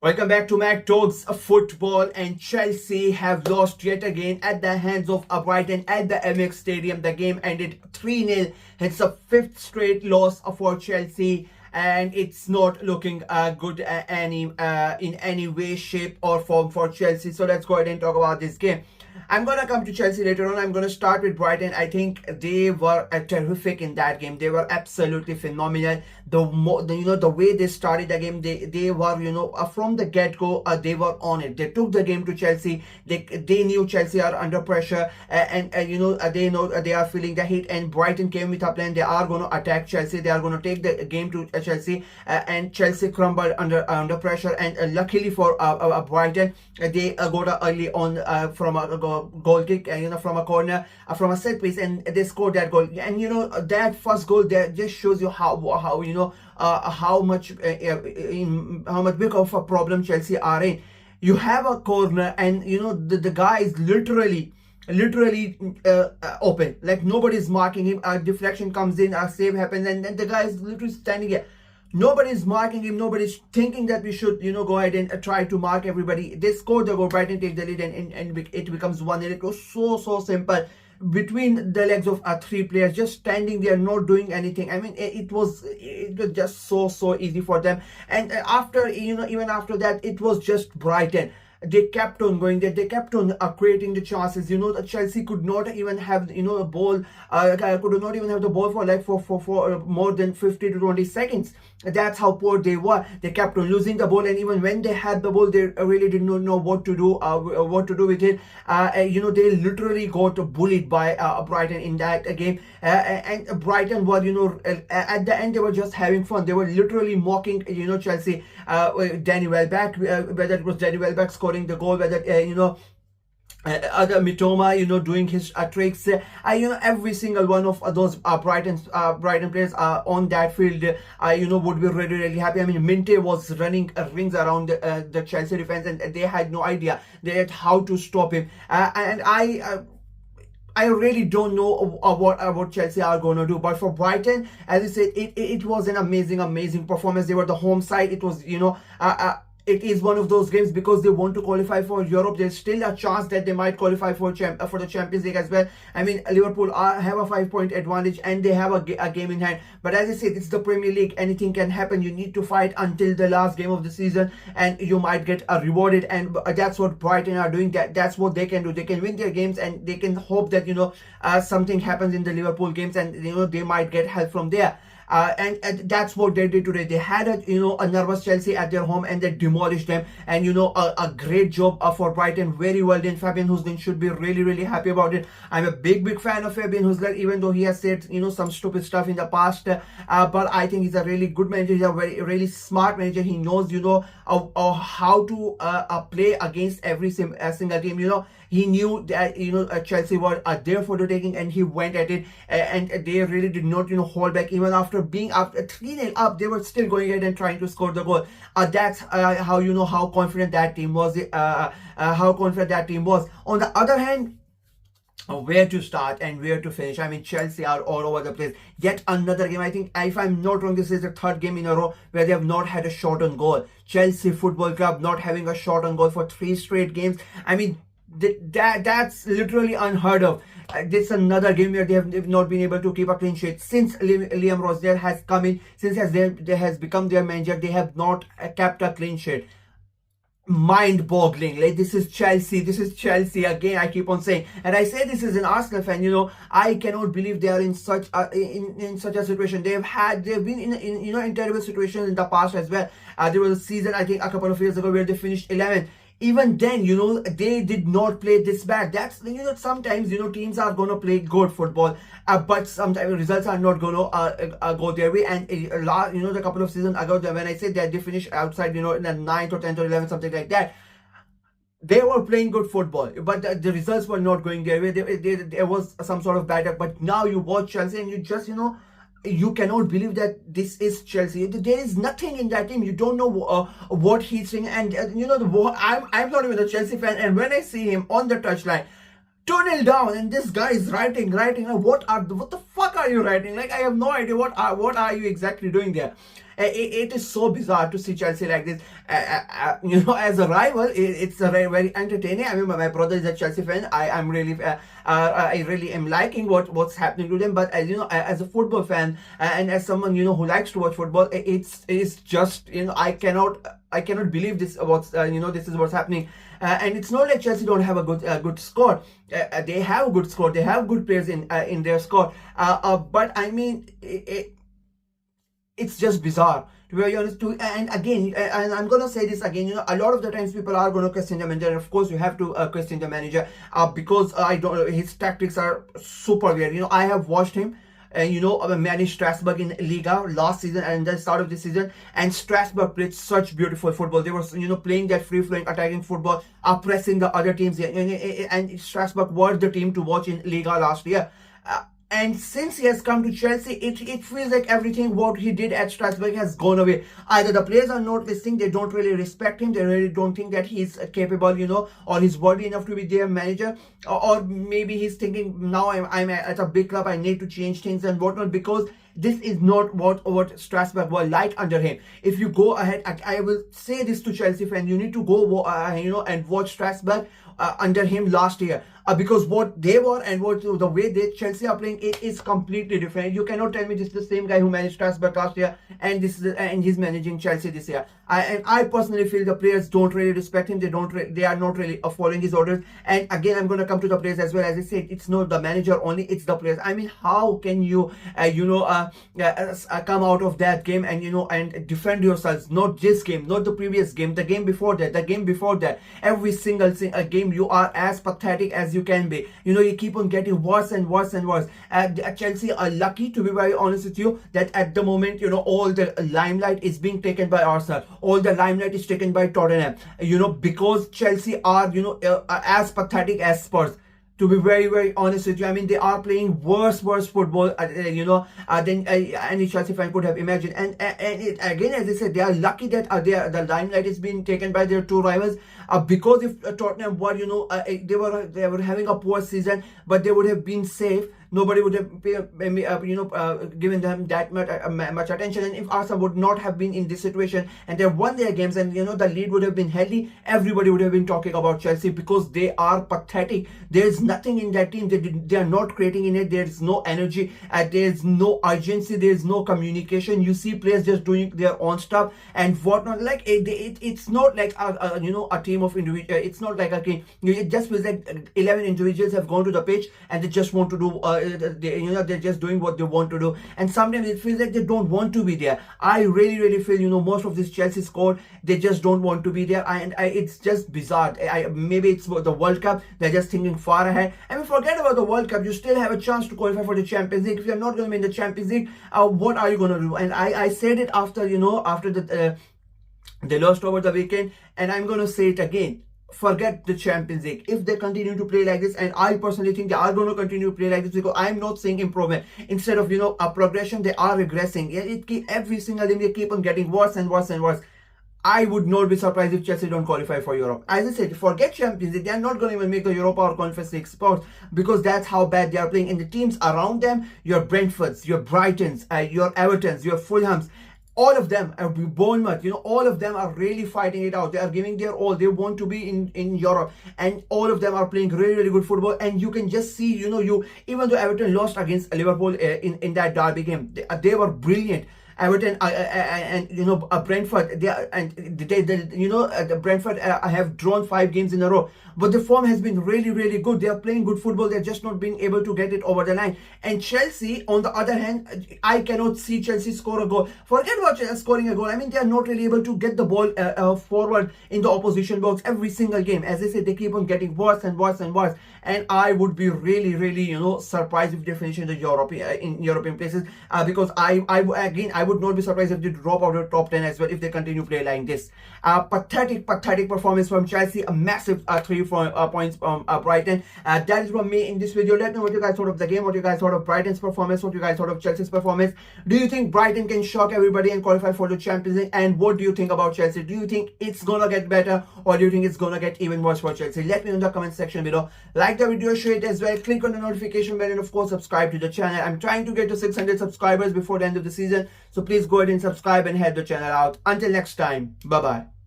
Welcome back to Mac Talks Football, and Chelsea have lost yet again at the hands of Brighton at the MX Stadium. The game ended 3-0. It's a fifth straight loss for Chelsea, and it's not looking good in any way, shape or form for Chelsea. So let's go ahead and talk about this game. I'm gonna come to Chelsea later on. I'm gonna start with Brighton. I think they were terrific in that game. They were absolutely phenomenal. The way they started the game, they were from the get go they were on it. They took the game to Chelsea. They knew Chelsea are under pressure, and they know they are feeling the heat. And Brighton came with a plan. They are gonna attack Chelsea. They are gonna take the game to Chelsea, and Chelsea crumbled under pressure. And luckily for Brighton, they got early on from a goal kick, from a corner, from a set piece, and they scored that goal. And that first goal there just shows you how much big of a problem Chelsea are in. You have a corner, and the guy is literally open, like nobody's marking him. A deflection comes in, a save happens, and then the guy is literally standing here. Nobody's marking him. Nobody's thinking that we should, go ahead and try to mark everybody. They scored the goal. Brighton take the lead, and it becomes 1-0. It was so simple between the legs of three players, just standing there, not doing anything. I mean, it was just so easy for them. And after, even after that, it was just Brighton. They kept on going there. They kept on creating the chances. The Chelsea could not even have a ball. Could not even have the ball for more than 50 to 20 seconds. That's how poor they were. They kept on losing the ball, and even when they had the ball, they really did not know what to do. With it. They literally got bullied by Brighton in that game. And Brighton were, at the end they were just having fun. They were literally mocking, Chelsea. Danny Welbeck, whether it was Danny Welbeck scoring the goal, whether other Mitoma, doing his tricks. Every single one of those Brighton players on that field, would be really happy. I mean, Minte was running rings around the Chelsea defense, and they had no idea how to stop him. And I really don't know what Chelsea are going to do. But for Brighton, as I said, it was an amazing performance. They were the home side. It was, it is one of those games because they want to qualify for Europe. There's still a chance that they might qualify for the Champions League as well. I mean, Liverpool have a 5-point advantage, and they have a game in hand. But as I said, it's the Premier League. Anything can happen. You need to fight until the last game of the season, and you might get rewarded. And that's what Brighton are doing. That's what they can do. They can win their games, and they can hope that something happens in the Liverpool games, and they might get help from there. And that's what they did today. They had a nervous Chelsea at their home, and they demolished them. And a great job for Brighton. Very well done. Fabian Hussein should be really happy about it. I'm a big fan of Fabian Hussein, even though he has said some stupid stuff in the past. But I think he's a really good manager. He's a really smart manager. He knows how to play against every single team. He knew that Chelsea were there for the taking, and he went at it, and they really did not hold back. Even after being up 3-0 up, they were still going ahead and trying to score the goal. That's how confident that team was. On the other hand, where to start and where to finish. I mean, Chelsea are all over the place. Yet another game. I think, if I'm not wrong, this is the third game in a row where they have not had a shot on goal. Chelsea Football Club not having a shot on goal for 3 straight games. I mean, that's literally unheard of. This is another game where they have not been able to keep a clean sheet since Liam Rosdale has come in. Since they has become their manager, they have not kept a clean sheet. Mind-boggling. Like, this is Chelsea again. I keep on saying, and I say this as an Arsenal fan. I cannot believe they are in such a situation. They've been in terrible situations in the past as well. There was a season, I think, a couple of years ago where they finished 11th. Even then, they did not play this bad. That's, sometimes, teams are going to play good football, but sometimes results are not going to go their way. And, a couple of seasons ago, when I said that they finished outside, in the 9th or 10th or 11th, something like that, they were playing good football, but the results were not going their way. There was some sort of bad luck. But now you watch Chelsea, and you just, you cannot believe that this is Chelsea. There is nothing in that team. You don't know what he's saying. And I'm not even a Chelsea fan. And when I see him on the touchline, 2-0 down, and this guy is writing. What the fuck are you writing? Like, I have no idea what are you exactly doing there. It is so bizarre to see Chelsea like this. As a rival, it's a very, very entertaining. I mean, my brother is a Chelsea fan. I really am liking what's happening to them. But as you know, as a football fan and as someone who likes to watch football, it's just I cannot believe this. This is what's happening. And it's not like Chelsea don't have a good squad. They have a good squad. They have good players in their squad. But I mean, it's just bizarre, to be very honest. And again, and I'm gonna say this again. A lot of the times people are gonna question the manager. And of course, you have to question the manager because his tactics are super weird. I have watched him. Managed Strasbourg in Liga last season and the start of this season, and Strasbourg played such beautiful football. They were, playing that free-flowing attacking football, pressing the other teams, and Strasbourg was the team to watch in Liga last year. And since he has come to Chelsea, it feels like everything what he did at Strasbourg has gone away. Either the players are not listening, they don't really respect him, they really don't think that he's capable, or he's worthy enough to be their manager, or maybe he's thinking, now I'm at a big club, I need to change things and whatnot, because this is not what Strasbourg were like under him. If you go ahead, I will say this to Chelsea fans, you need to go, and watch Strasbourg under him last year. Because what they were and the way Chelsea are playing, it is completely different. You cannot tell me this is the same guy who managed Strasbourg last year and he's managing Chelsea this year. I personally feel the players don't really respect him. They are not really following his orders. And again, I'm going to come to the players as well. As I said, it's not the manager only, it's the players. I mean, how can you come out of that game and and defend yourselves? Not this game, not the previous game, the game before that, every single game you are as pathetic as you can be. You keep on getting worse and worse and worse. Chelsea are lucky, to be very honest with you, that at the moment all the limelight is being taken by Arsenal, all the limelight is taken by Tottenham, because Chelsea are as pathetic as Spurs. To be very, very honest with you, I mean, they are playing worse football, than any Chelsea fan could have imagined. And again, as I said, they are lucky that the limelight is being taken by their two rivals. Because if Tottenham were, they were having a poor season, but they would have been safe. Nobody would have given them that much attention. And if Arsenal would not have been in this situation and they won their games and the lead would have been healthy, everybody would have been talking about Chelsea, because they are pathetic. There is nothing in that team. They are not creating in it. There is no energy. There is no urgency. There is no communication. You see players just doing their own stuff and whatnot. Like it's not like a team of individuals. It's not like a team. It just feels like 11 individuals have gone to the pitch and they just want to do. They're just doing what they want to do, and sometimes it feels like they don't want to be there. I really feel most of this Chelsea squad, they just don't want to be there, and it's just bizarre. Maybe it's the World Cup, they're just thinking far ahead. I mean, forget about the World Cup, you still have a chance to qualify for the Champions League. If you're not going to be in the Champions League, what are you going to do? And I said it after they lost over the weekend, and I'm going to say it again. Forget the Champions League. If they continue to play like this, and I personally think they are going to continue to play like this, because I'm not seeing improvement. Instead of a progression, they are regressing. Every single game they keep on getting worse and worse and worse. I would not be surprised if Chelsea don't qualify for Europe. As I said, forget Champions League. They are not going to even make the Europa or Conference League spots, because that's how bad they are playing. And the teams around them, your Brentfords, your Brightons, your Evertons, your Fulhams, all of them, Bournemouth, all of them are really fighting it out. They are giving their all. They want to be in Europe, and all of them are playing really good football. And you can just see, even though Everton lost against Liverpool in that derby game, they were brilliant. Everton and Brentford, the Brentford have drawn 5 games in a row, but the form has been really good. They are playing good football. They're just not being able to get it over the line. And Chelsea, on the other hand, I cannot see Chelsea score a goal. Forget about scoring a goal. I mean, they are not really able to get the ball forward in the opposition box every single game. As I said, they keep on getting worse and worse and worse. And I would be really surprised if they finish in the European places, because I would not be surprised if they drop out of the top 10 as well if they continue to play like this. Pathetic performance from Chelsea. A massive 3 points from Brighton. That is from me in this video. Let me know what you guys thought of the game, what you guys thought of Brighton's performance, what you guys thought of Chelsea's performance. Do you think Brighton can shock everybody and qualify for the Champions League? And what do you think about Chelsea? Do you think it's gonna get better, or do you think it's gonna get even worse for Chelsea? Let me know in the comment section below. Like the video, share it as well, click on the notification bell, and of course subscribe to the channel. I'm trying to get to 600 subscribers before the end of the season, So please go ahead and subscribe and help the channel out. Until next time, bye bye.